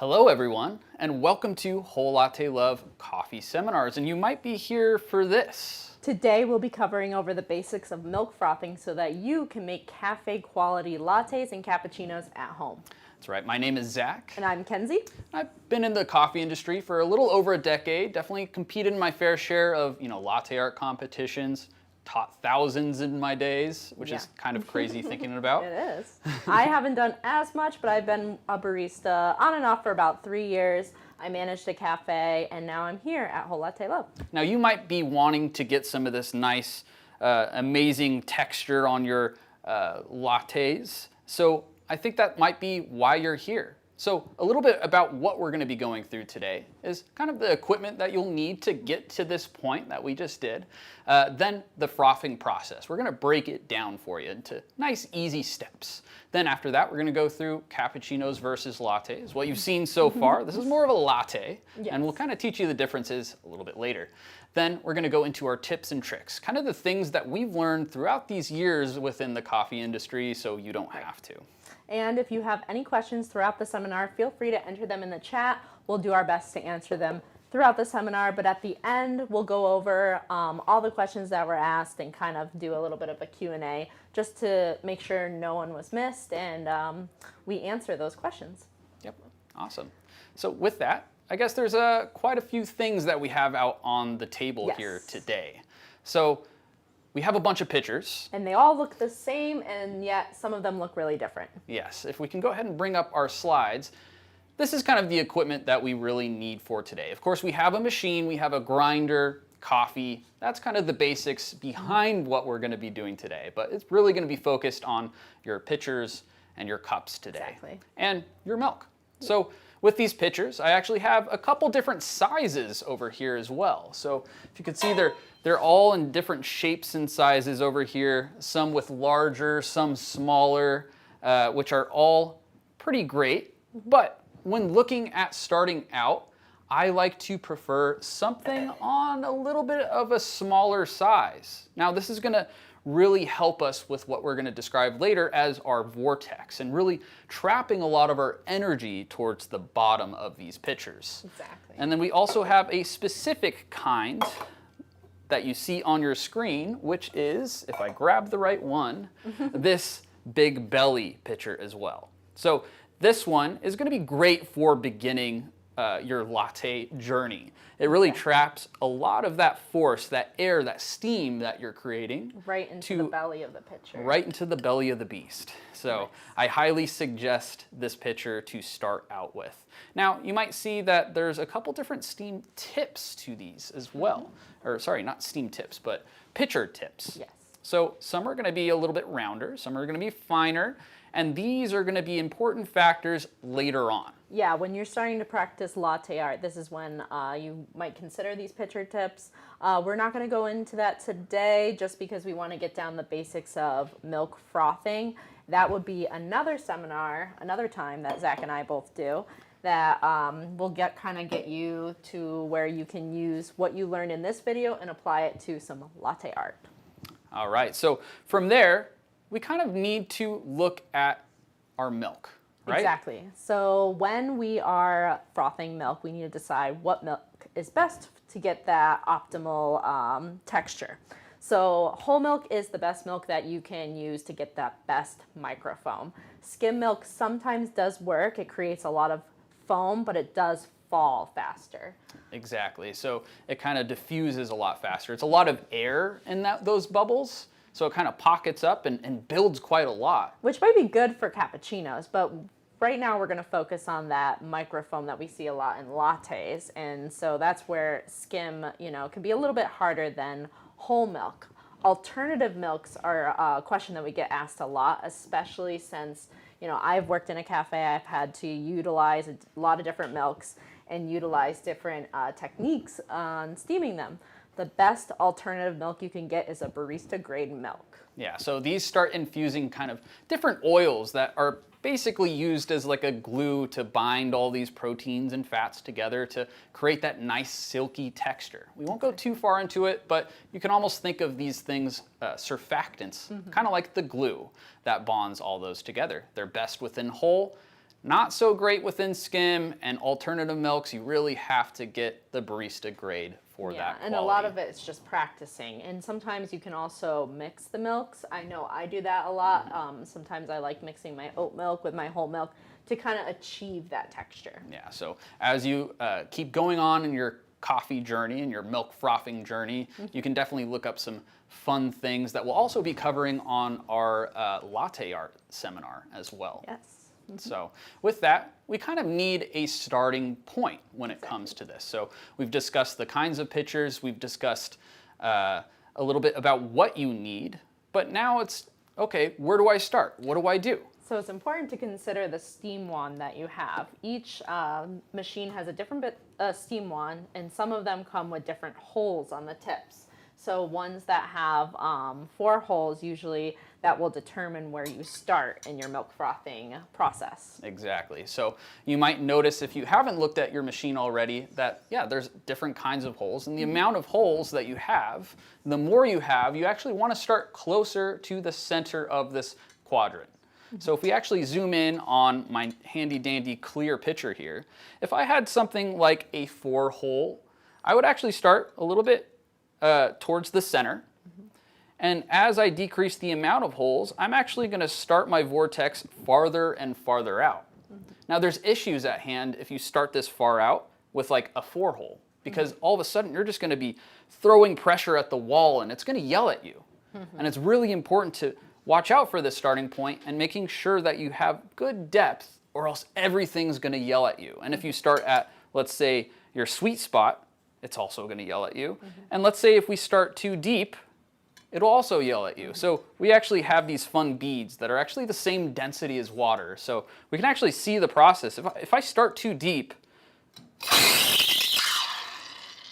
Hello everyone, and welcome to Whole Latte Love Coffee Seminars, and you might be here for this. Today we'll be covering over the basics of milk frothing so that you can make cafe quality lattes and cappuccinos at home. That's right, my name is Zach. And I'm Kenzie. I've been in the coffee industry for a little over a decade, definitely competed in my fair share of, latte art competitions, taught thousands in my days, which is kind of crazy thinking about. It is. I haven't done as much, but I've been a barista on and off for about 3 years. I managed a cafe, and now I'm here at Whole Latte Love. Now you might be wanting to get some of this nice, amazing texture on your lattes, so I think that might be why you're here. So a little bit about what we're going to be going through today is kind of the equipment that you'll need to get to this point that we just did. Then the frothing process. We're going to break it down for you into nice, easy steps. Then after that, we're going to go through cappuccinos versus lattes. What you've seen so far, this is more of a latte, and we'll kind of teach you the differences a little bit later. Then we're going to go into our tips and tricks, kind of the things that we've learned throughout these years within the coffee industry so you don't have to. And if you have any questions throughout the seminar, feel free to enter them in the chat. We'll do our best to answer them throughout the seminar, but at the end, we'll go over all the questions that were asked and kind of do a little bit of a Q&A just to make sure no one was missed and we answer those questions. Yep, awesome. So with that, I guess there's quite a few things that we have out on the table here today. So we have a bunch of pitchers. And they all look the same, and yet some of them look really different. Yes, if we can go ahead and bring up our slides, this is kind of the equipment that we really need for today. Of course, we have a machine, we have a grinder, coffee. That's kind of the basics behind what we're going to be doing today. But it's really going to be focused on your pitchers and your cups today. Exactly. And your milk. So with these pitchers, I actually have a couple different sizes over here as well. So if you can see, they're all in different shapes and sizes over here, some with larger, some smaller, which are all pretty great. But when looking at starting out, I like to prefer something on a little bit of a smaller size. Now this is gonna really help us with what we're going to describe later as our vortex and really trapping a lot of our energy towards the bottom of these pitchers. Exactly. And then we also have a specific kind that you see on your screen, which is, if I grab the right one, this big belly pitcher as well. So this one is going to be great for beginning your latte journey. It really traps a lot of that force, that air, that steam that you're creating. Right into the belly of the pitcher. Right into the belly of the beast. So I highly suggest this pitcher to start out with. Now, you might see that there's a couple different steam tips to these as well. Or sorry, not steam tips, but pitcher tips. Yes. So some are going to be a little bit rounder, some are going to be finer, and these are going to be important factors later on. Yeah, when you're starting to practice latte art, this is when you might consider these pitcher tips. We're not going to go into that today just because we want to get down the basics of milk frothing. That would be another seminar, another time that Zach and I both do, that will get you to where you can use what you learned in this video and apply it to some latte art. All right, so from there, we kind of need to look at our milk, right? Exactly. So when we are frothing milk, we need to decide what milk is best to get that optimal texture. So whole milk is the best milk that you can use to get that best microfoam. Skim milk sometimes does work. It creates a lot of foam, but it does fall faster. Exactly. So it kind of diffuses a lot faster. It's a lot of air in those bubbles. So it kind of pockets up and builds quite a lot. Which might be good for cappuccinos, but right now we're going to focus on that microfoam that we see a lot in lattes. And so that's where skim, can be a little bit harder than whole milk. Alternative milks are a question that we get asked a lot, especially since, I've worked in a cafe. I've had to utilize a lot of different milks and utilize different techniques on steaming them. The best alternative milk you can get is a barista grade milk. Yeah, so these start infusing kind of different oils that are basically used as like a glue to bind all these proteins and fats together to create that nice silky texture. We won't go too far into it, but you can almost think of these things surfactants, kind of like the glue that bonds all those together. They're best within whole, not so great within skim and alternative milks. You really have to get the barista grade for that quality. And a lot of it's just practicing. And sometimes you can also mix the milks. I know I do that a lot. Sometimes I like mixing my oat milk with my whole milk to kind of achieve that texture. Yeah, so as you keep going on in your coffee journey and your milk frothing journey, you can definitely look up some fun things that we'll also be covering on our latte art seminar as well. Yes. So with that, we kind of need a starting point when it comes to this. So we've discussed the kinds of pitchers, we've discussed a little bit about what you need, but now it's, okay, where do I start? What do I do? So it's important to consider the steam wand that you have. Each machine has a different steam wand, and some of them come with different holes on the tips. So ones that have 4 holes, usually that will determine where you start in your milk frothing process. Exactly. So you might notice if you haven't looked at your machine already that, yeah, there's different kinds of holes. And the amount of holes that you have, the more you have, you actually want to start closer to the center of this quadrant. So if we actually zoom in on my handy dandy clear pitcher here, if I had something like a 4-hole, I would actually start a little bit towards the center. And as I decrease the amount of holes, I'm actually going to start my vortex farther and farther out. Now there's issues at hand if you start this far out with like a 4-hole, because all of a sudden you're just going to be throwing pressure at the wall and it's going to yell at you. And it's really important to watch out for this starting point and making sure that you have good depth, or else everything's going to yell at you. And if you start at, let's say, your sweet spot, it's also going to yell at you. And let's say if we start too deep, it'll also yell at you. So we actually have these fun beads that are actually the same density as water. So we can actually see the process. If I start too deep,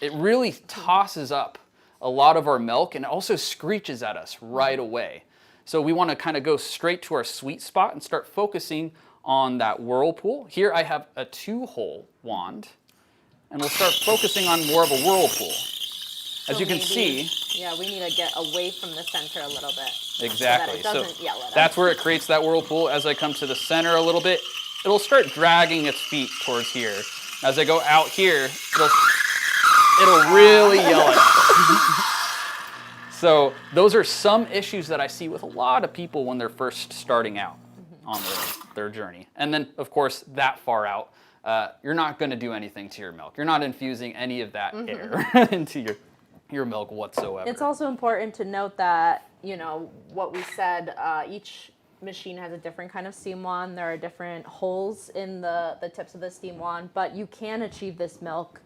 it really tosses up a lot of our milk and it also screeches at us right away. So we want to kind of go straight to our sweet spot and start focusing on that whirlpool. Here I have a 2-hole wand, and we'll start focusing on more of a whirlpool. As you can see, yeah, we need to get away from the center a little bit. Exactly. So that it doesn't yell at us. That's where it creates that whirlpool. As I come to the center a little bit, it'll start dragging its feet towards here. As I go out here, it'll really yell at us. So those are some issues that I see with a lot of people when they're first starting out on their journey. And then, of course, that far out, you're not going to do anything to your milk. You're not infusing any of that air into your milk whatsoever. It's also important to note that, you know, what we said, each machine has a different kind of steam wand. There are different holes in the tips of the steam wand, but you can achieve this milk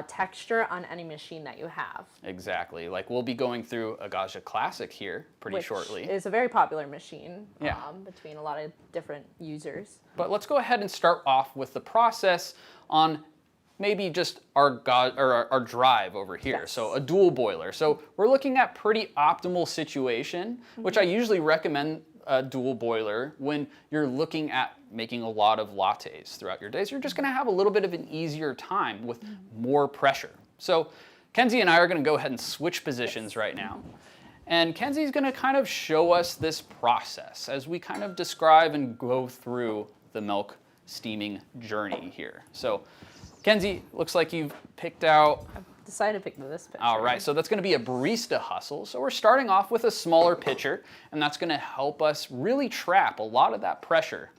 texture on any machine that you have. Exactly. Like we'll be going through Agaja Classic here pretty shortly. It's a very popular machine between a lot of different users. But let's go ahead and start off with the process on maybe just our drive over here. Yes. So a dual boiler. So we're looking at pretty optimal situation, which I usually recommend a dual boiler when you're looking at making a lot of lattes throughout your days. You're just going to have a little bit of an easier time with more pressure. So Kenzie and I are going to go ahead and switch positions right now. And Kenzie's going to kind of show us this process as we kind of describe and go through the milk steaming journey here. So Kenzie, looks like you've picked out... Decided to pick this pitcher. All right, so that's going to be a barista hustle. So we're starting off with a smaller pitcher, and that's going to help us really trap a lot of that pressure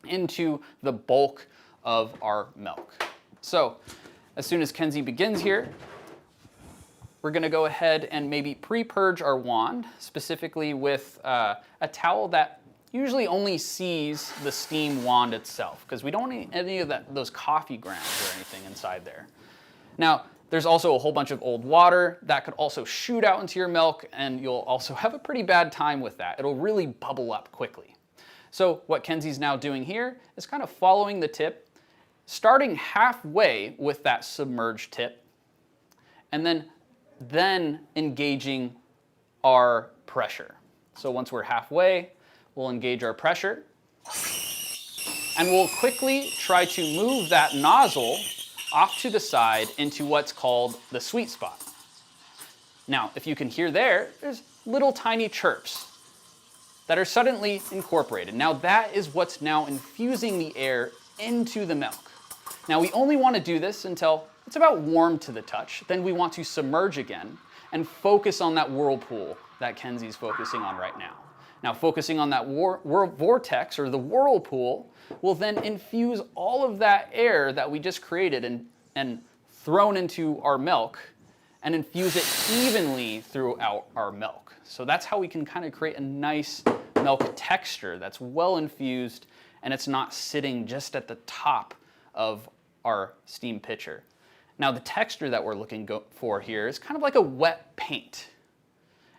into the bulk of our milk. So as soon as Kenzie begins here, we're going to go ahead and maybe pre-purge our wand, specifically with a towel that usually only sees the steam wand itself, because we don't need any of those coffee grounds or anything inside there. Now, there's also a whole bunch of old water that could also shoot out into your milk, and you'll also have a pretty bad time with that. It'll really bubble up quickly. So what Kenzie's now doing here is kind of following the tip, starting halfway with that submerged tip, and then engaging our pressure. So once we're halfway, we'll engage our pressure, and we'll quickly try to move that nozzle off to the side into what's called the sweet spot. Now, if you can hear there's little tiny chirps. that are suddenly incorporated. Now that is what's now infusing the air into the milk. Now we only want to do this until it's about warm to the touch. Then we want to submerge again and focus on that whirlpool that Kenzie's focusing on right now. Now focusing on that vortex or the whirlpool will then infuse all of that air that we just created and thrown into our milk and infuse it evenly throughout our milk. So that's how we can kind of create a nice milk texture that's well infused and it's not sitting just at the top of our steam pitcher. Now the texture that we're looking for here is kind of like a wet paint.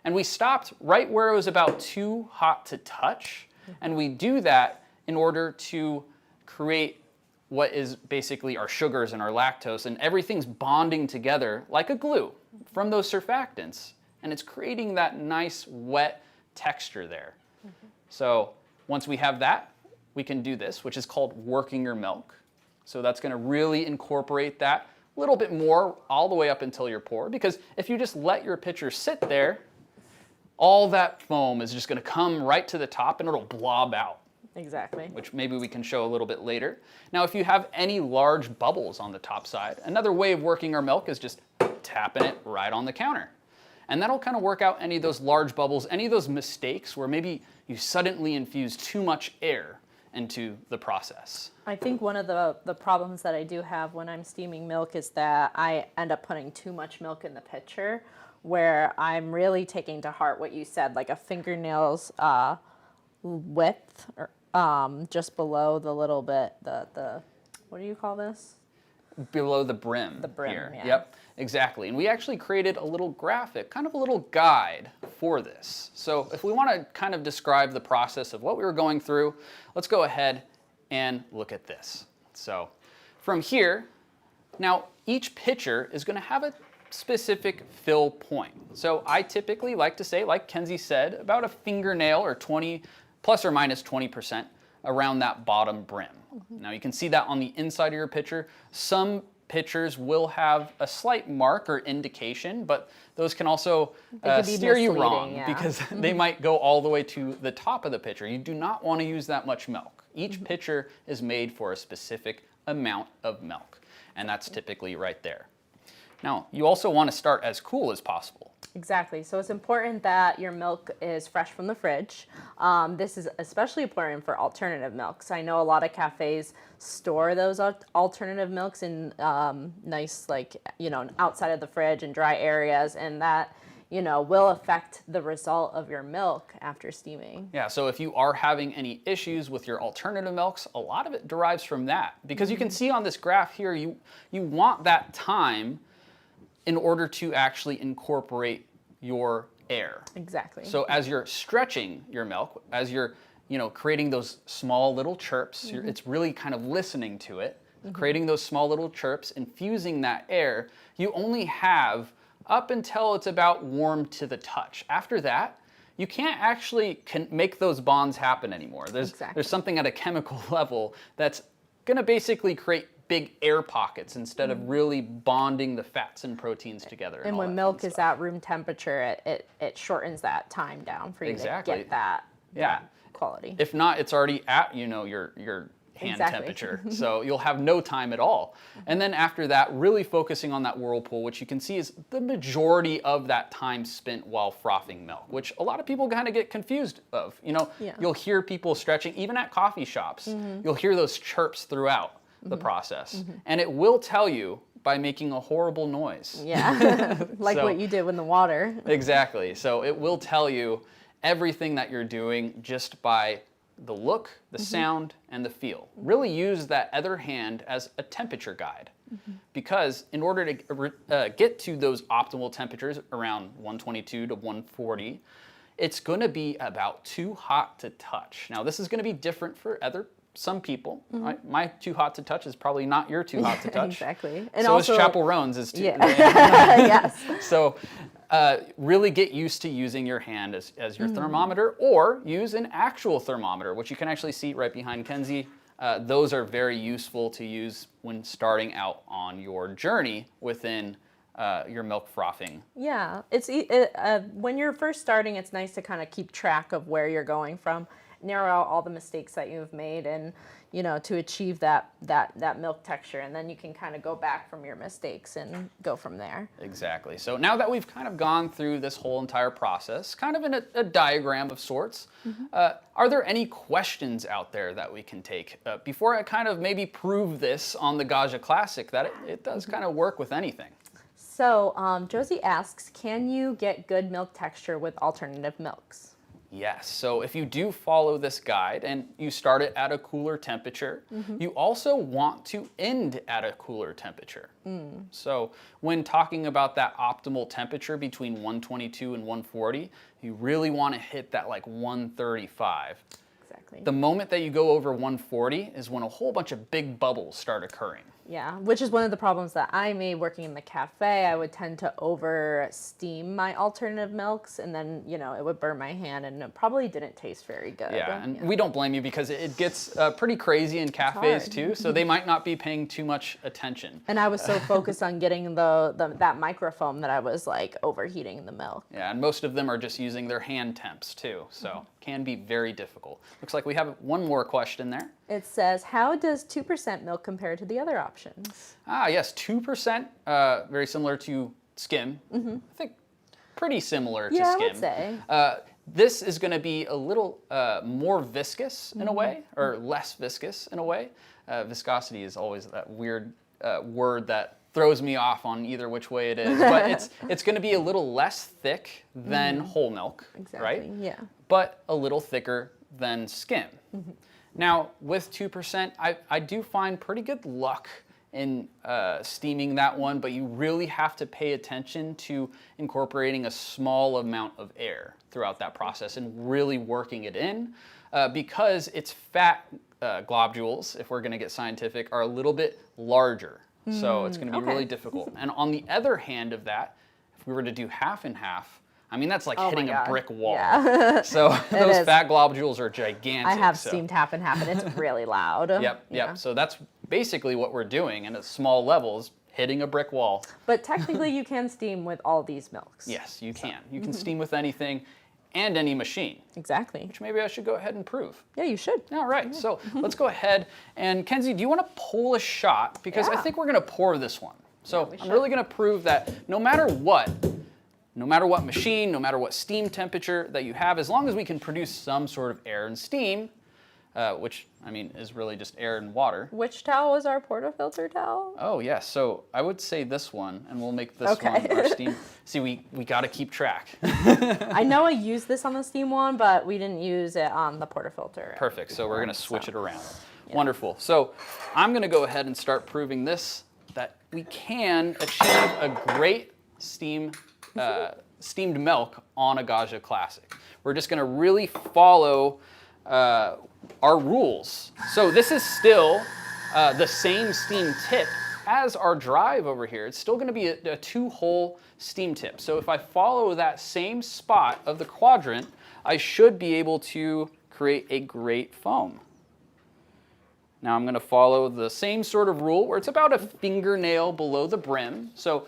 And we stopped right where it was about too hot to touch. And we do that in order to create what is basically our sugars and our lactose, and everything's bonding together like a glue from those surfactants. And it's creating that nice wet texture there. So once we have that, we can do this, which is called working your milk. So that's going to really incorporate that a little bit more all the way up until your pour, because if you just let your pitcher sit there, all that foam is just going to come right to the top and it'll blob out. Exactly. Which maybe we can show a little bit later. Now, if you have any large bubbles on the top side, another way of working our milk is just tapping it right on the counter. And that'll kind of work out any of those large bubbles, any of those mistakes where maybe you suddenly infuse too much air into the process. I think one of the problems that I do have when I'm steaming milk is that I end up putting too much milk in the pitcher, where I'm really taking to heart what you said, like a fingernail's width, or just below the little bit, the what do you call this? Below the brim. The brim, here. yeah. Yep, exactly. And we actually created a little graphic, kind of a little guide for this. So if we want to kind of describe the process of what we were going through, let's go ahead and look at this. So from here, now each pitcher is going to have a specific fill point. So I typically like to say, like Kenzie said, about a fingernail or 20 plus or minus 20% around that bottom brim. Now you can see that on the inside of your pitcher. Some pitchers will have a slight mark or indication, but those can also steer you wrong because they might go all the way to the top of the pitcher. You do not want to use that much milk. Each pitcher is made for a specific amount of milk, and that's typically right there. Now, you also want to start as cool as possible. Exactly. So it's important that your milk is fresh from the fridge. This is especially important for alternative milks. I know a lot of cafes store those alternative milks in nice, like, outside of the fridge and dry areas, and that, will affect the result of your milk after steaming. Yeah, so if you are having any issues with your alternative milks, a lot of it derives from that. Because you can see on this graph here, you want that time in order to actually incorporate your air. Exactly. So as you're stretching your milk, as you're creating those small little chirps, it's really kind of listening to it, creating those small little chirps, infusing that air. You only have up until it's about warm to the touch. After that, you can't actually make those bonds happen anymore. There's something at a chemical level that's going to basically create big air pockets instead of really bonding the fats and proteins together. And when milk is at room temperature, it shortens that time down for you to get that quality. If not, it's already at your hand temperature, so you'll have no time at all. And then after that, really focusing on that whirlpool, which you can see is the majority of that time spent while frothing milk, which a lot of people kind of get confused of. You'll hear people stretching, even at coffee shops, you'll hear those chirps throughout the process. And it will tell you by making a horrible noise. Yeah, like what you did with the water. Exactly. So it will tell you everything that you're doing just by the look, the sound, and the feel. Really use that other hand as a temperature guide. Because in order to get to those optimal temperatures around 122 to 140, it's going to be about too hot to touch. Now this is going to be different for some people. Right? My too hot to touch is probably not your too hot to touch. Exactly. And so also, is Chapel Roan's is too. Yeah. Yes. So really get used to using your hand as your thermometer, or use an actual thermometer, which you can actually see right behind Kenzie. Those are very useful to use when starting out on your journey within your milk frothing. Yeah, when you're first starting, it's nice to kind of keep track of where you're going from, narrow out all the mistakes that you've made, and to achieve that milk texture, and then you can kind of go back from your mistakes and go from there. Exactly. So now that we've kind of gone through this whole entire process, kind of in a diagram of sorts, are there any questions out there that we can take before I kind of maybe prove this on the Gaggia Classic that it does kind of work with anything? So Josie asks, can you get good milk texture with alternative milks? Yes, so if you do follow this guide and you start it at a cooler temperature, you also want to end at a cooler temperature. So when talking about that optimal temperature between 122 and 140, you really want to hit that like 135. Exactly. The moment that you go over 140 is when a whole bunch of big bubbles start occurring. Yeah, which is one of the problems that I made working in the cafe. I would tend to over steam my alternative milks, and then, it would burn my hand, and it probably didn't taste very good. Yeah, and we don't blame you because it gets pretty crazy in cafes too, so they might not be paying too much attention. And I was so focused on getting that microfoam that I was like overheating the milk. Yeah, and most of them are just using their hand temps too, so can be very difficult. Looks like we have one more question there. It says, how does 2% milk compare to the other options? Yes, 2%, very similar to skim. I think pretty similar to skim. Yeah, I would say. This is going to be a little more viscous in a way, or less viscous in a way. Viscosity is always that weird word that throws me off on either which way it is. But it's going to be a little less thick than whole milk, right? Exactly, yeah. But a little thicker than skim. Now, with 2%, I do find pretty good luck in steaming that one, but you really have to pay attention to incorporating a small amount of air throughout that process and really working it in because its fat globules, if we're going to get scientific, are a little bit larger. So it's going to be really difficult. And on the other hand of that, if we were to do half and half, I mean, that's like hitting a brick wall. Yeah. So those fat globules are gigantic. I have steamed half and half, and it's really loud. Yep. So that's basically what we're doing, and at small levels, hitting a brick wall. But technically, you can steam with all these milks. Yes, you can. You can steam with anything and any machine. Exactly. Which maybe I should go ahead and prove. Yeah, you should. All right, so let's go ahead. And Kenzie, do you want to pull a shot? Because I think we're going to pour this one. So I'm really going to prove that no matter what machine, no matter what steam temperature that you have, as long as we can produce some sort of air and steam, which, I mean, is really just air and water. Which towel is our portafilter towel? Oh, yes. So I would say this one, and we'll make this one our steam. See, we got to keep track. I know I used this on the steam one, but we didn't use it on the portafilter. Perfect. So we're going to switch it around. Yeah. Wonderful. So I'm going to go ahead and start proving this, that we can achieve a great steamed milk on a Gaggia Classic. We're just going to really follow our rules. So this is still the same steam tip as our drive over here. It's still going to be a 2-hole steam tip. So if I follow that same spot of the quadrant, I should be able to create a great foam. Now I'm going to follow the same sort of rule where it's about a fingernail below the brim. So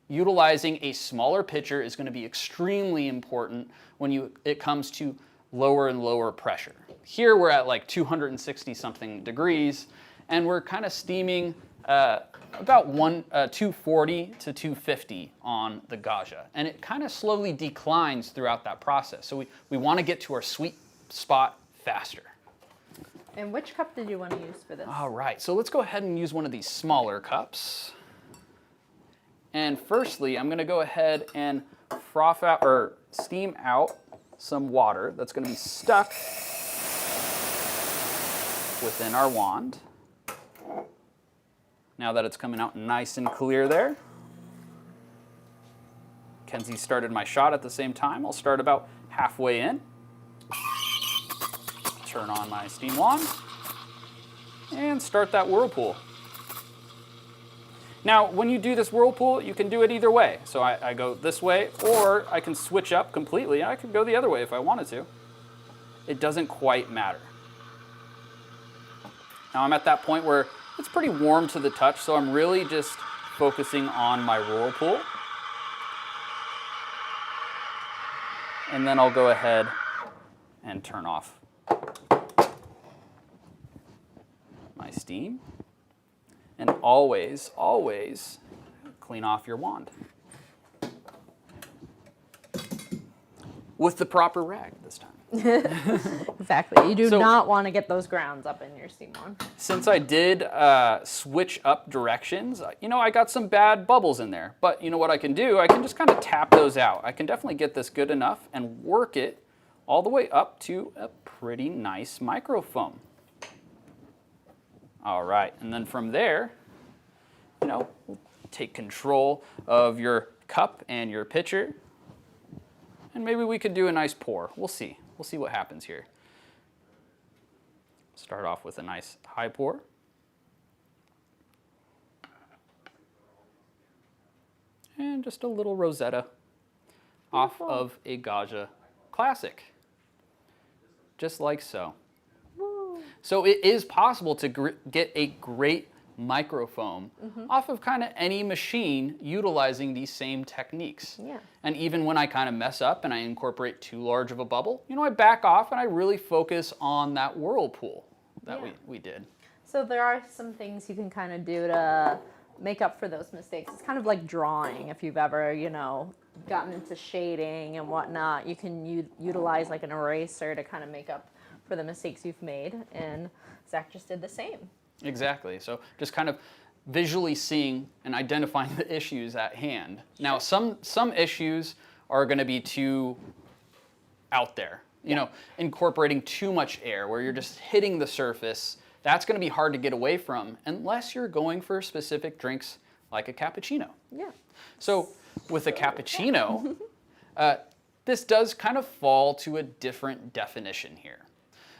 utilizing a smaller pitcher is going to be extremely important when it comes to lower and lower pressure. Here we're at like 260 something degrees, and we're kind of steaming about 240 to 250 on the Gaggia, and it kind of slowly declines throughout that process. So we want to get to our sweet spot faster. And which cup did you want to use for this? All right, so let's go ahead and use one of these smaller cups. And firstly, I'm going to go ahead and froth out or steam out some water that's going to be stuck within our wand. Now that it's coming out nice and clear there. Kenzie started my shot at the same time. I'll start about halfway in. Turn on my steam wand and start that whirlpool. Now, when you do this whirlpool, you can do it either way. So I go this way, or I can switch up completely. I could go the other way if I wanted to. It doesn't quite matter. Now I'm at that point where it's pretty warm to the touch, so I'm really just focusing on my whirlpool. And then I'll go ahead and turn off my steam. And always, always clean off your wand with the proper rag this time. Exactly. You do not want to get those grounds up in your steam wand. Since I did switch up directions, I got some bad bubbles in there. But you know what I can do? I can just kind of tap those out. I can definitely get this good enough and work it all the way up to a pretty nice microfoam. All right, and then from there, we'll take control of your cup and your pitcher. And maybe we could do a nice pour. We'll see. We'll see what happens here. Start off with a nice high pour. And just a little Rosetta off of a Gaggia Classic. Just like so. Woo. So it is possible to get a great microfoam off of kind of any machine utilizing these same techniques. Yeah. And even when I kind of mess up and I incorporate too large of a bubble, I back off and I really focus on that whirlpool that we did. So there are some things you can kind of do to make up for those mistakes. It's kind of like drawing. If you've ever, gotten into shading and whatnot, you can utilize like an eraser to kind of make up for the mistakes you've made. And Zach just did the same. Exactly. So just kind of visually seeing and identifying the issues at hand. Now, some issues are going to be too out there. Incorporating too much air where you're just hitting the surface. That's going to be hard to get away from unless you're going for specific drinks like a cappuccino. Yeah. So with a cappuccino, this does kind of fall to a different definition here.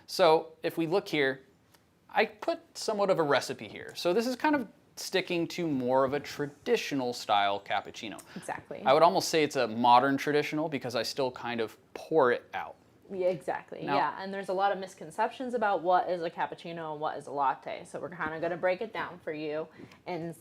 So if we look here, I put somewhat of a recipe here. So this is kind of sticking to more of a traditional style cappuccino. Exactly. I would almost say it's a modern traditional because I still kind of pour it out. Yeah, exactly. Now, and there's a lot of misconceptions about what is a cappuccino and what is a latte. So we're kind of going to break it down for you and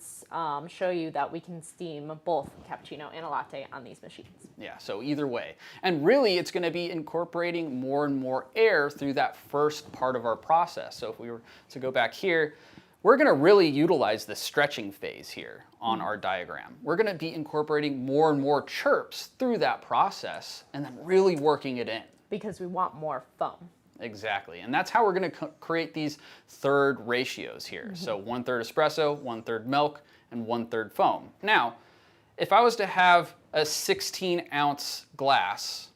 show you that we can steam both cappuccino and a latte on these machines. Yeah, so either way. And really, it's going to be incorporating more and more air through that first part of our process. So if we were to go back here, we're going to really utilize the stretching phase here on our diagram. We're going to be incorporating more and more chirps through that process and then really working it in. Because we want more foam. Exactly, and that's how we're going to create these third ratios here. So 1/3 espresso, 1/3 milk, and 1/3 foam. Now, if I was to have a 16-ounce glass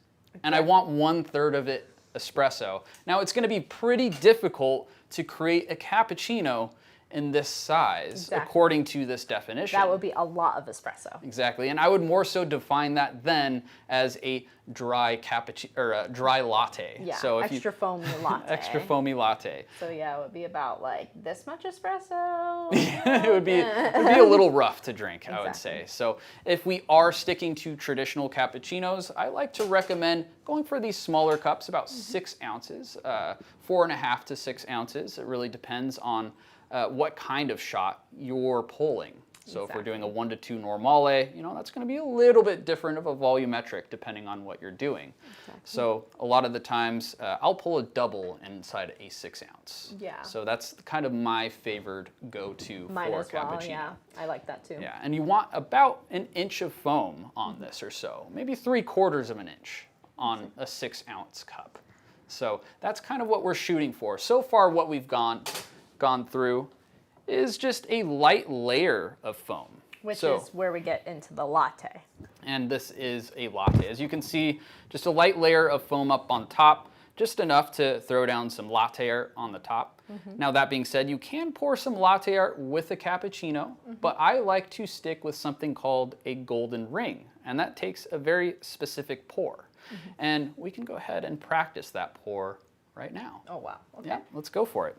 and I want 1/3 of it espresso, now it's going to be pretty difficult to create a cappuccino in this size, according to this definition. That would be a lot of espresso. Exactly, and I would more so define that then as a dry cappuccino or a dry latte. Yeah, so if extra foamy latte. Extra foamy latte. So yeah, it would be about like this much espresso. It would be a little rough to drink, I would say. So if we are sticking to traditional cappuccinos, I like to recommend going for these smaller cups, about 6 ounces, 4.5 to 6 ounces. It really depends on what kind of shot you're pulling. So if we're doing a 1 to 2 normale, that's going to be a little bit different of a volumetric depending on what you're doing. Exactly. So a lot of the times I'll pull a double inside a 6 ounce. Yeah. So that's kind of my favored go-to for cappuccino. Well, yeah, I like that too. Yeah, and you want about 1 inch of foam on this or so, maybe 3/4 of an inch on a 6 ounce cup. So that's kind of what we're shooting for. So far what we've gone through is just a light layer of foam. Which is where we get into the latte. And this is a latte. As you can see, just a light layer of foam up on top, just enough to throw down some latte art on the top. Now that being said, you can pour some latte art with a cappuccino, but I like to stick with something called a golden ring, and that takes a very specific pour. And we can go ahead and practice that pour right now. Oh wow, okay. Yeah, let's go for it.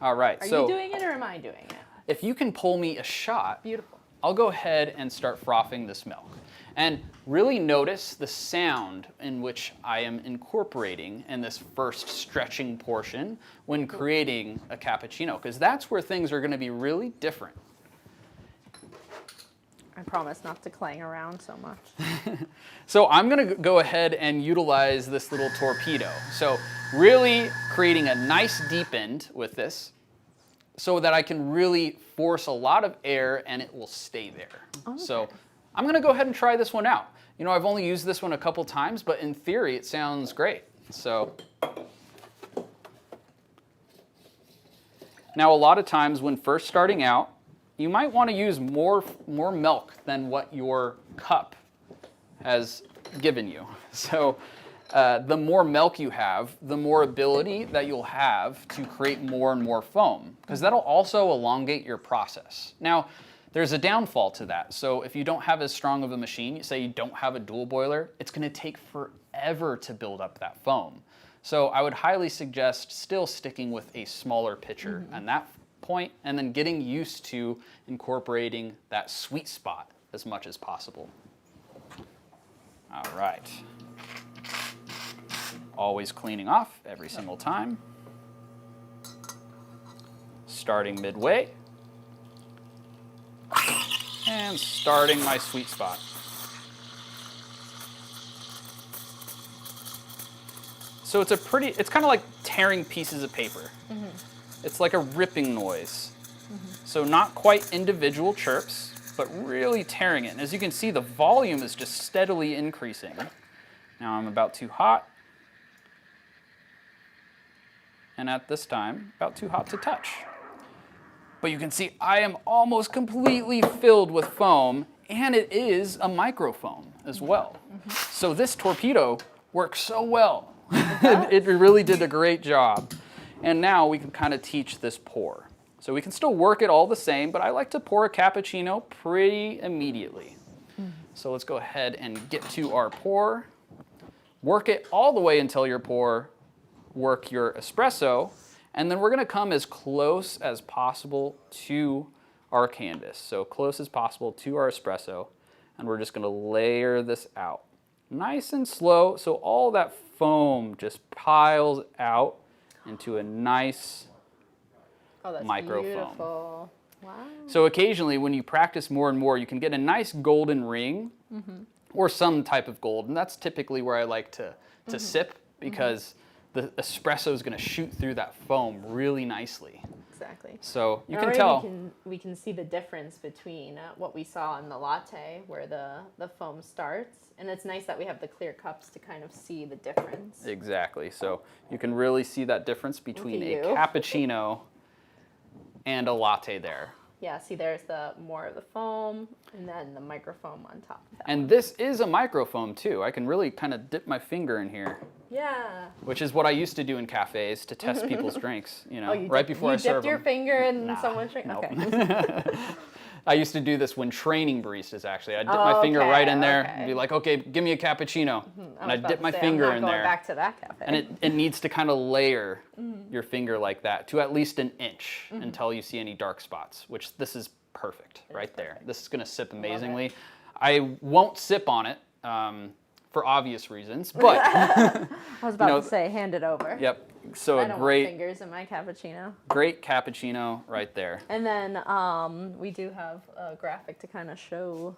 All right, Are you doing it or am I doing it? If you can pull me a shot, beautiful. I'll go ahead and start frothing this milk. And really notice the sound in which I am incorporating in this first stretching portion when creating a cappuccino, because that's where things are going to be really different. I promise not to clang around so much. So I'm gonna go ahead and utilize this little torpedo. So really creating a nice deep end with this so that I can really force a lot of air and it will stay there. Okay. So I'm gonna go ahead and try this one out. You know, I've only used this one a couple times, but in theory it sounds great. So now a lot of times when first starting out, you might want to use more milk than what your cup has given you. So the more milk you have, the more ability that you'll have to create more and more foam, because that'll also elongate your process. Now, there's a downfall to that. So if you don't have as strong of a machine, say you don't have a dual boiler, it's going to take forever to build up that foam. So I would highly suggest still sticking with a smaller pitcher at that point, and then getting used to incorporating that sweet spot as much as possible. All right. Always cleaning off every single time. Starting midway. And starting my sweet spot. So it's kind of like tearing pieces of paper. It's like a ripping noise. So not quite individual chirps, but really tearing it. And as you can see, the volume is just steadily increasing. Now I'm about too hot. And at this time, about too hot to touch. But you can see I am almost completely filled with foam, and it is a microfoam as well. So this torpedo works so well. It really did a great job. And now we can kind of teach this pour. So we can still work it all the same, but I like to pour a cappuccino pretty immediately. So let's go ahead and get to our pour. Work it all the way until your pour. Work your espresso. And then we're going to come as close as possible to our canvas. So close as possible to our espresso. And we're just going to layer this out. Nice and slow, so all that foam just piles out into a nice microfoam. Beautiful. Wow. So occasionally when you practice more and more, you can get a nice golden ring or some type of gold. And that's typically where I like to sip, because the espresso is going to shoot through that foam really nicely. Exactly. So you can tell. We can see the difference between what we saw in the latte, where the foam starts. And it's nice that we have the clear cups to kind of see the difference. Exactly. So you can really see that difference between a cappuccino and a latte there. Yeah, see there's the more of the foam and then the microfoam on top of that. And this is a microfoam too. I can really kind of dip my finger in here. Yeah. Which is what I used to do in cafes to test people's drinks, you know, before I serve them. You dipped your finger in someone's drink? Nope. Okay. I used to do this when training baristas, actually. I'd dip my finger right in there and be like, okay, give me a cappuccino. And I'd dip my finger in there. Going back to that cafe. And it needs to kind of layer your finger like that to at least an inch until you see any dark spots, which this is perfect right there. This is going to sip amazingly. I won't sip on it for obvious reasons, but I was about to say, hand it over. Yep. So I don't want fingers in my cappuccino. Great cappuccino right there. And then we do have a graphic to kind of show.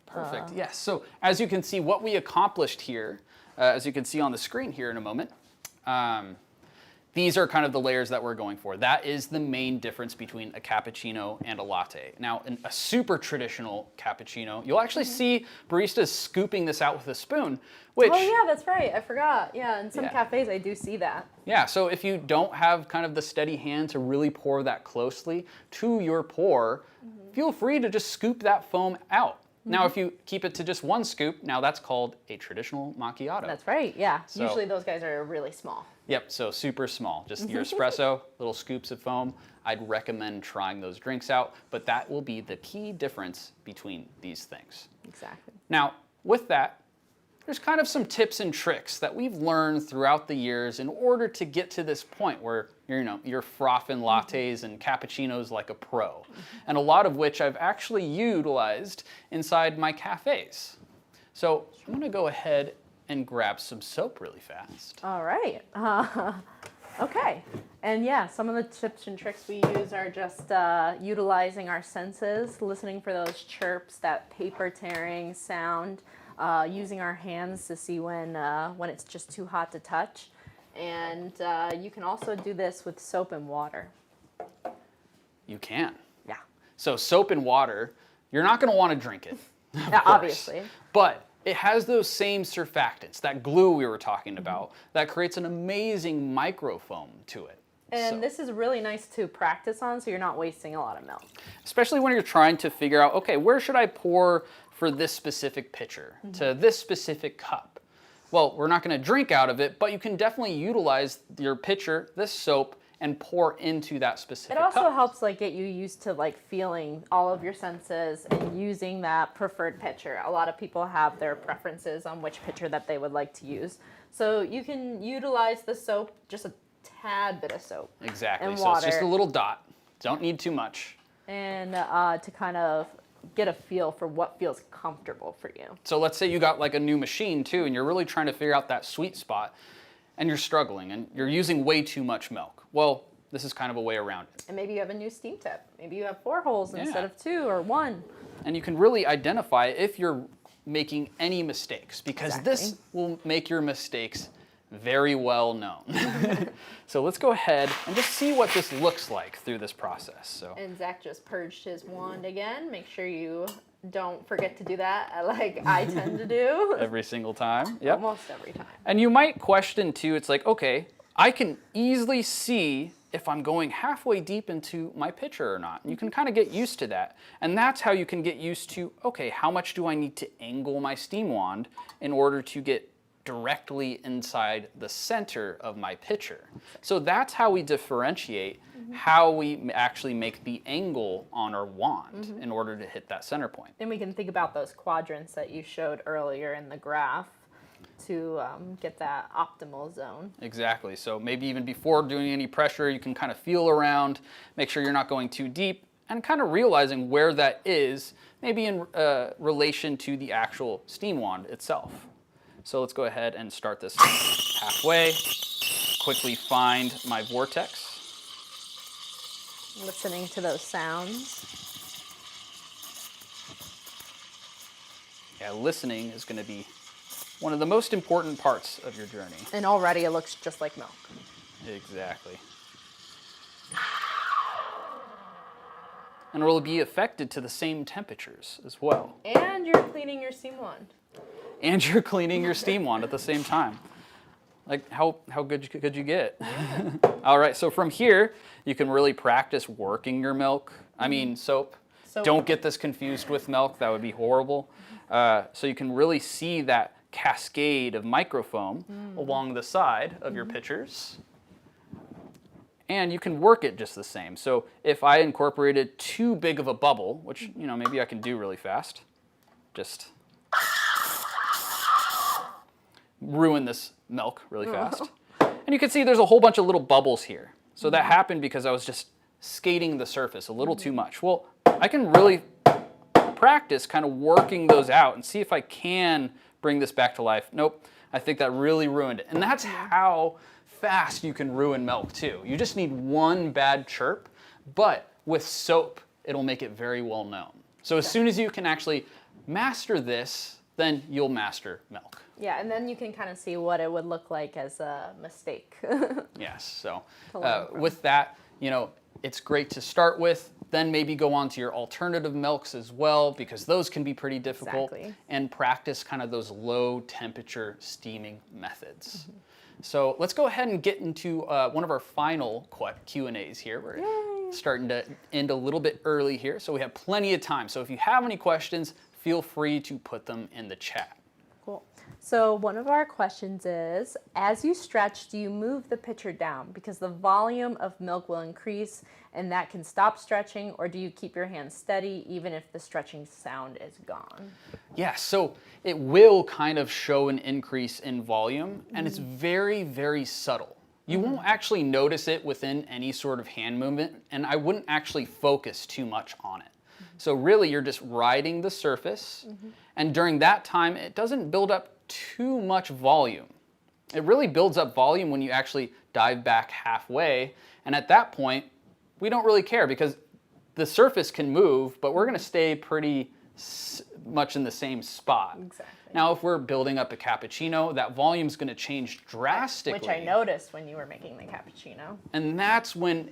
Perfect. Yes. So as you can see, what we accomplished here, as you can see on the screen here in a moment, these are kind of the layers that we're going for. That is the main difference between a cappuccino and a latte. Now, in a super traditional cappuccino, you'll actually see baristas scooping this out with a spoon, which... Oh yeah, that's right. I forgot. Yeah, in some cafes I do see that. Yeah, so if you don't have kind of the steady hand to really pour that closely to your pour, feel free to just scoop that foam out. Now, if you keep it to just one scoop, now that's called a traditional macchiato. That's right, yeah. So, usually those guys are really small. Yep, so super small. Just your espresso, little scoops of foam. I'd recommend trying those drinks out, but that will be the key difference between these things. Exactly. Now, with that, there's kind of some tips and tricks that we've learned throughout the years in order to get to this point where you're frothing lattes and cappuccinos like a pro, and a lot of which I've actually utilized inside my cafes. So I'm gonna go ahead and grab some soap really fast. All right. Okay. And yeah, some of the tips and tricks we use are just utilizing our senses, listening for those chirps, that paper tearing sound, using our hands to see when it's just too hot to touch. And you can also do this with soap and water. You can. Yeah. So soap and water, you're not going to want to drink it, of course. Obviously. But it has those same surfactants, that glue we were talking about, that creates an amazing microfoam to it. And this is really nice to practice on, so you're not wasting a lot of milk. Especially when you're trying to figure out, okay, where should I pour for this specific pitcher, to this specific cup? Well, we're not going to drink out of it, but you can definitely utilize your pitcher, this soap, and pour into that specific It also cup. helps like get you used to like feeling all of your senses and using that preferred pitcher. A lot of people have their preferences on which pitcher that they would like to use. So you can utilize the soap, just a tad bit of soap. Exactly. And So it's just water. a little dot. Don't need too much. And to kind of get a feel for what feels comfortable for you. So let's say you got like a new machine too, and you're really trying to figure out that sweet spot, and you're struggling, and you're using way too much milk. Well, this is kind of a way around it. And maybe you have a new steam tip. Maybe you have 4 holes Yeah. instead of 2 or 1. And you can really identify if you're making any mistakes, because this Exactly. will make your mistakes very well known. So let's go ahead and just see what this looks like through this process. So And Zach just purged his wand again. Make sure you don't forget to do that like I tend to do. every single time. Yep. Almost every time. And you might question too, it's like, okay, I can easily see if I'm going halfway deep into my pitcher or not. And you can kind of get used to that. And that's how you can get used to, okay, how much do I need to angle my steam wand in order to get directly inside the center of my pitcher? So that's how we differentiate how we actually make the angle on our wand in order to hit that center point. Then we can think about those quadrants that you showed earlier in the graph to get that optimal zone. Exactly. So maybe even before doing any pressure, you can kind of feel around, make sure you're not going too deep, and kind of realizing where that is, maybe in relation to the actual steam wand itself. So let's go ahead and start this halfway. Quickly find my vortex. Listening to those sounds. Yeah, listening is going to be one of the most important parts of your journey. And already it looks just like milk. Exactly. And it will be affected to the same temperatures as well. And you're cleaning your steam wand. And you're cleaning your steam wand at the same time. Like, how good could you get? Yeah. All right, so from here, you can really practice working your milk. I mean, soap. Don't get this confused with milk. That would be horrible. So you can really see that cascade of microfoam along the side of your pitchers. And you can work it just the same. So if I incorporated too big of a bubble, which, you know, maybe I can do really fast, just ruin this milk really fast. And you can see there's a whole bunch of little bubbles here. So that happened because I was just skating the surface a little too much. Well, I can really practice kind of working those out and see if I can bring this back to life. Nope, I think that really ruined it. And that's how fast you can ruin milk too. You just need one bad chirp, but with soap, it'll make it very well known. So as soon as you can actually master this, then you'll master milk. Yeah, and then you can kind of see what it would look like as a mistake. Yes, so learn from. with that, you know, it's great to start with, then maybe go on to your alternative milks as well, because those can be pretty difficult. Exactly. And practice kind of those low temperature steaming methods. So let's go ahead and get into one of our final Q&As here. We're starting to end a little bit early here, so we have plenty of time. So if you have any questions, feel free to put them in the chat. Cool. So one of our questions is, as you stretch, do you move the pitcher down? Because the volume of milk will increase and that can stop stretching, or do you keep your hand steady even if the stretching sound is gone? Yeah, so it will kind of show an increase in volume, and it's very, very subtle. You won't actually notice it within any sort of hand movement, and I wouldn't actually focus too much on it. So really, you're just riding the surface, and during that time, it doesn't build up too much volume. It really builds up volume when you actually dive back halfway. And at that point, we don't really care because the surface can move, but we're going to stay pretty much in the same spot. Exactly. Now, if we're building up a cappuccino, that volume's going to change drastically. Which I noticed when you were making the cappuccino. And that's when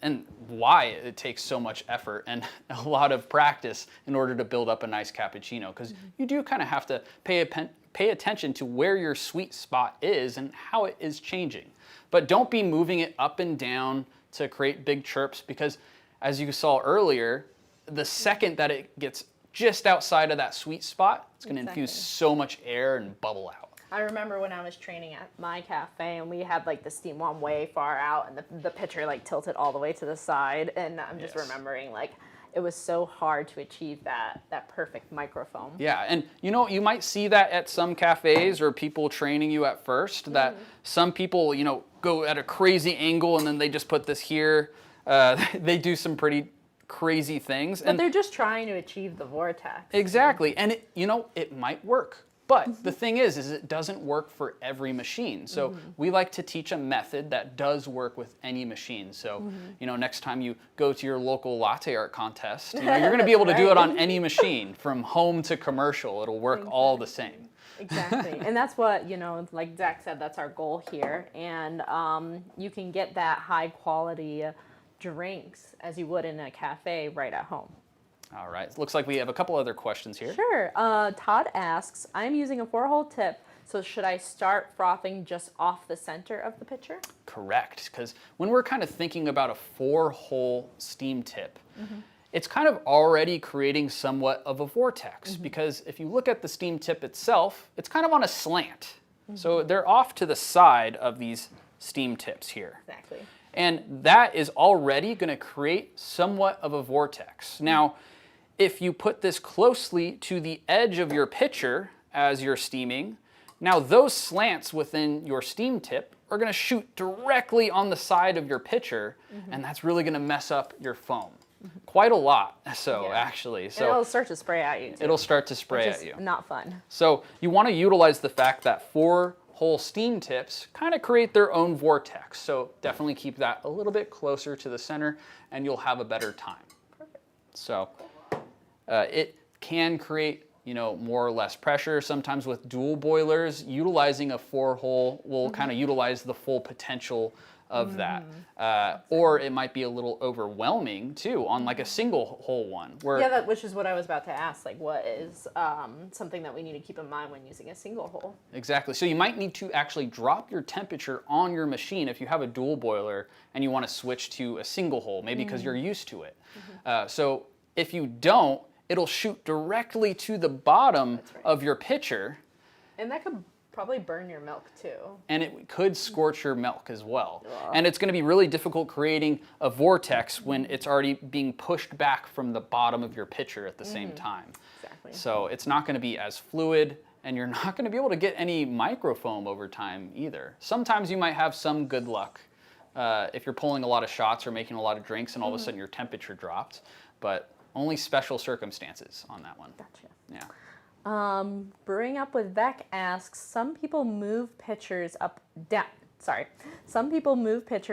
and why it takes so much effort and a lot of practice in order to build up a nice cappuccino, because you do kind of have to pay attention to where your sweet spot is and how it is changing. But don't be moving it up and down to create big chirps, because as you saw earlier, the second that it gets just outside of that sweet spot, it's going to infuse so much air and bubble out. I remember when I was training at my cafe and we had like the steam wand way far out and the pitcher like tilted all the way to the side, and I'm just remembering like it was so hard to achieve that perfect microfoam. Yeah, and you might see that at some cafes or people training you at first, that some people, go at a crazy angle and then they just put this here. They do some pretty crazy things. But they're just trying to achieve the vortex. Exactly, and it might work. But the thing is it doesn't work for every machine. So we like to teach a method that does work with any machine. So, next time you go to your local latte art contest, you're going to be able to do it on any machine, from home to commercial. It'll work all the same. Exactly. And that's what, like Zach said, that's our goal here. And you can get that high quality drinks as you would in a cafe right at home. All right. Looks like we have a couple other questions here. Sure. Todd asks, I'm using a 4-hole tip, so should I start frothing just off the center of the pitcher? Correct. Because when we're kind of thinking about a 4-hole steam tip, it's kind of already creating somewhat of a vortex, because if you look at the steam tip itself, it's kind of on a slant. So they're off to the side of these steam tips here. Exactly. And that is already going to create somewhat of a vortex. Now, if you put this closely to the edge of your pitcher as you're steaming, now those slants within your steam tip are going to shoot directly on the side of your pitcher, and that's really going to mess up your foam. Quite a lot, actually. So it'll start to spray at you, too. It'll start to spray at you. Not fun. So you want to utilize the fact that 4-hole steam tips kind of create their own vortex. So definitely keep that a little bit closer to the center, and you'll have a better time. Perfect. So it can create, more or less pressure. Sometimes with dual boilers, utilizing a 4-hole will kind of utilize the full potential of that. Or it might be a little overwhelming too on like a single hole one. Which is what I was about to ask. Like, what is something that we need to keep in mind when using a single hole? Exactly. So you might need to actually drop your temperature on your machine if you have a dual boiler and you want to switch to a single hole, maybe because you're used to it. So if you don't, it'll shoot directly to the bottom of your pitcher. And that could probably burn your milk too. And it could scorch your milk as well. And it's going to be really difficult creating a vortex when it's already being pushed back from the bottom of your pitcher at the same time. Exactly. So it's not going to be as fluid, and you're not going to be able to get any microfoam over time either. Sometimes you might have some good luck if you're pulling a lot of shots or making a lot of drinks and all of a sudden your temperature dropped, but only special circumstances on that one. Gotcha. Yeah. Brewing Up with Beck asks, some people move pitcher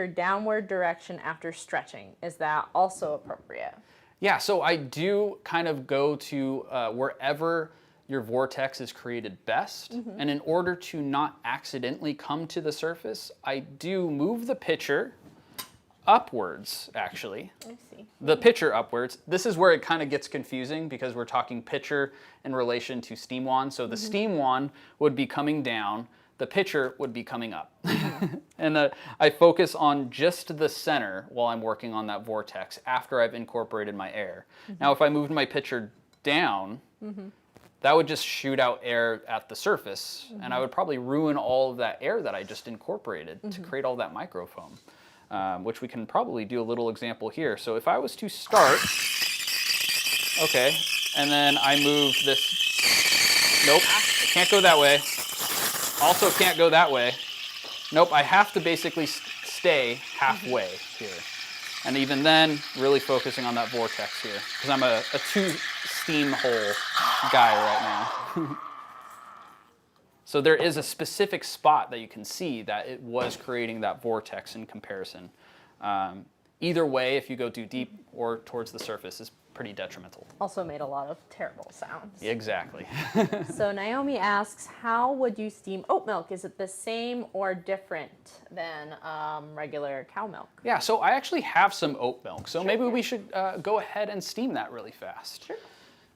downward direction after stretching. Is that also appropriate? Yeah, so I do kind of go to wherever your vortex is created best. And in order to not accidentally come to the surface, I do move the pitcher upwards, actually. I see. The pitcher upwards. This is where it kind of gets confusing because we're talking pitcher in relation to steam wand. So the steam wand would be coming down, the pitcher would be coming up. And I focus on just the center while I'm working on that vortex after I've incorporated my air. Now, if I moved my pitcher down, that would just shoot out air at the surface, and I would probably ruin all of that air that I just incorporated to create all that microfoam. Which we can probably do a little example here. So if I was to start, okay, and then I move this, nope, I can't go that way. Also can't go that way. Nope, I have to basically stay halfway here. And even then, really focusing on that vortex here, because I'm a 2-steam hole guy right now. So there is a specific spot that you can see that it was creating that vortex in comparison. Either way, if you go too deep or towards the surface, is pretty detrimental. Also made a lot of terrible sounds. Exactly. So Naomi asks, how would you steam oat milk? Is it the same or different than regular cow milk? Yeah, so I actually have some oat milk. So maybe we should go ahead and steam that really fast. Sure.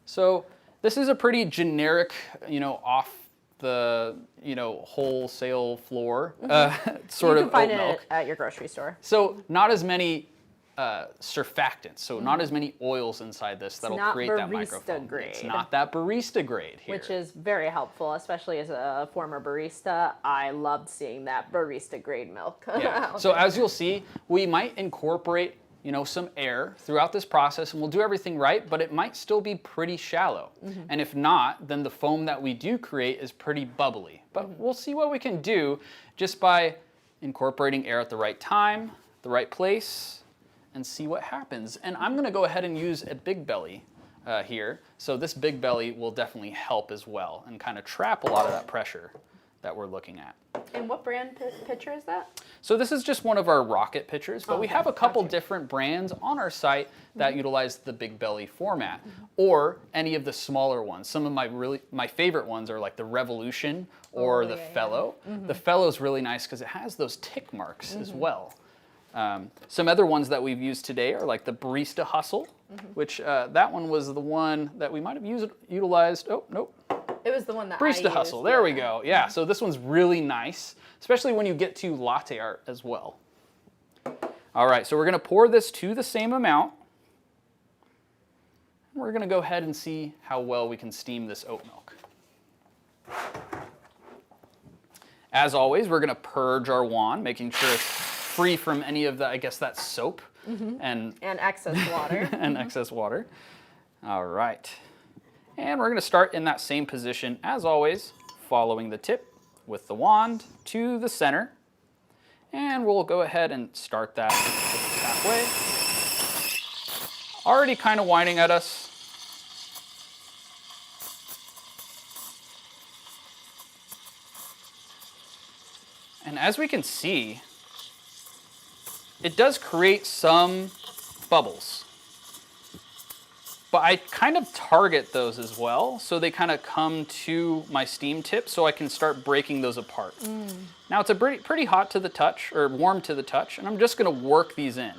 So this is a pretty generic, off the, wholesale floor sort of You can find oat milk. it at your grocery store. So not as many surfactants, so not as many oils inside this that'll create that microfoam. Grade. It's not that barista grade here. Which is very helpful, especially as a former barista. I loved seeing that barista grade milk. Yeah. So as you'll see, we might incorporate some air throughout this process, and we'll do everything right, but it might still be pretty shallow. And if not, then the foam that we do create is pretty bubbly. But we'll see what we can do just by incorporating air at the right time, the right place, and see what happens. And I'm gonna go ahead and use a big belly here. So this big belly will definitely help as well and kind of trap a lot of that pressure that we're looking at. And what brand pitcher is that? So this is just one of our rocket pitchers, but we have a couple different brands on our site that utilize the big belly format, or any of the smaller ones. Some of my favorite ones are like the Revolution or the Fellow. The Fellow is really nice because it has those tick marks as well. Some other ones that we've used today are like the Barista Hustle, which that one was the one that we might have utilized. Oh, nope. It was the one that Barista Hustle, there we go. Yeah, so this one's really nice, especially when you get to latte art as well. All right, so we're gonna pour this to the same amount. We're gonna go ahead and see how well we can steam this oat milk. As always, we're gonna purge our wand, making sure it's free from any of the, I guess that's soap and excess water. and excess water. All right. And we're gonna start in that same position as always, following the tip with the wand to the center. And we'll go ahead and start that halfway. Already kind of winding at us. And as we can see, it does create some bubbles. But I kind of target those as well, so they kind of come to my steam tip so I can start breaking those apart. Now it's pretty hot to the touch, or warm to the touch, and I'm just gonna work these in.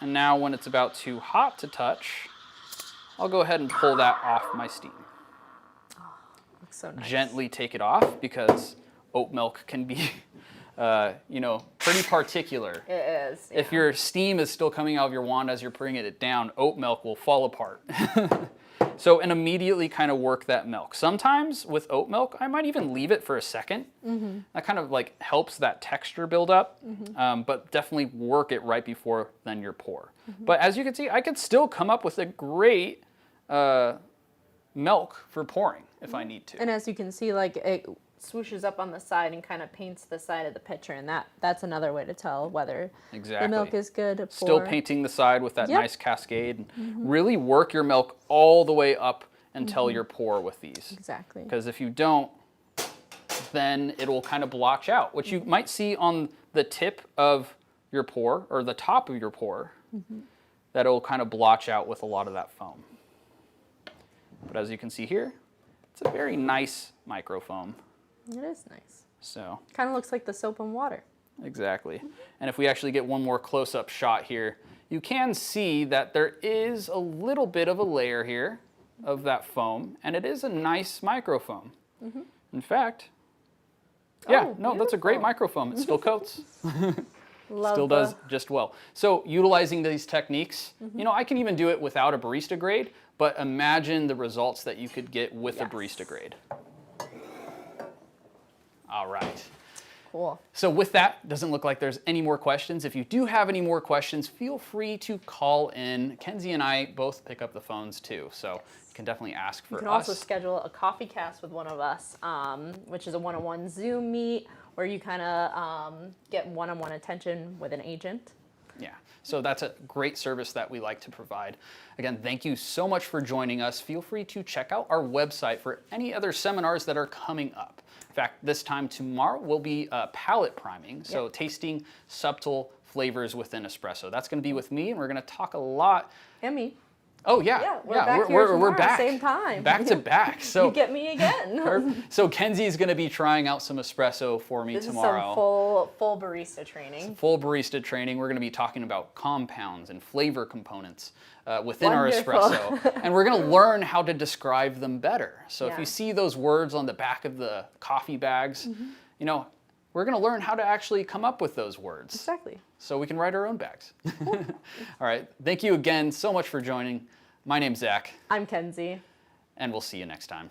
And now when it's about too hot to touch, I'll go ahead and pull that off my steam. Looks so nice. Gently take it off because oat milk can be pretty particular. It is. Yeah. If your steam is still coming out of your wand as you're bringing it down, oat milk will fall apart. And immediately kind of work that milk. Sometimes with oat milk, I might even leave it for a second. That kind of like helps that texture build up, but definitely work it right before then your pour. But as you can see, I could still come up with a great milk for pouring if I need to. And as you can see, like it swooshes up on the side and kind of paints the side of the pitcher, and that's another way to tell whether the milk is good for... Still painting the side with that nice cascade. Really work your milk all the way up until your pour with these. Exactly. Because if you don't, then it will kind of blotch out, which you might see on the tip of your pour, or the top of your pour, that it will kind of blotch out with a lot of that foam. But as you can see here, it's a very nice microfoam. It is nice. So kind of looks like the soap and water. Exactly. And if we actually get one more close-up shot here, you can see that there is a little bit of a layer here of that foam, and it is a nice microfoam. In fact, that's a great microfoam. It still coats. Still does just well. So utilizing these techniques, I can even do it without a barista grade, but imagine the results that you could get with a barista grade. All right. Cool. So with that, doesn't look like there's any more questions. If you do have any more questions, feel free to call in. Kenzie and I both pick up the phones too, so you can definitely ask for us. You can also schedule a coffee cast with one of us, which is a one-on-one Zoom meet where you kind of get one-on-one attention with an agent. Yeah. So that's a great service that we like to provide. Again, thank you so much for joining us. Feel free to check out our website for any other seminars that are coming up. In fact, this time tomorrow will be palate priming, so tasting subtle flavors within espresso. That's going to be with me, and we're going to talk a lot. And me. Oh yeah, Yeah, we're back same time. Back to back. So you get me again. So Kenzie's going to be trying out some espresso for me tomorrow. This is some full barista training. Full barista training. We're going to be talking about compounds and flavor components within Wonderful. our espresso, and we're going to learn how to describe them better. So if Yeah. you see those words on the back of the coffee bags, you know, we're going to learn how to actually come up with those words. Exactly. So we can write our own bags. All right. Thank you again so much for joining. My name's Zach. I'm Kenzie. And we'll see you next time.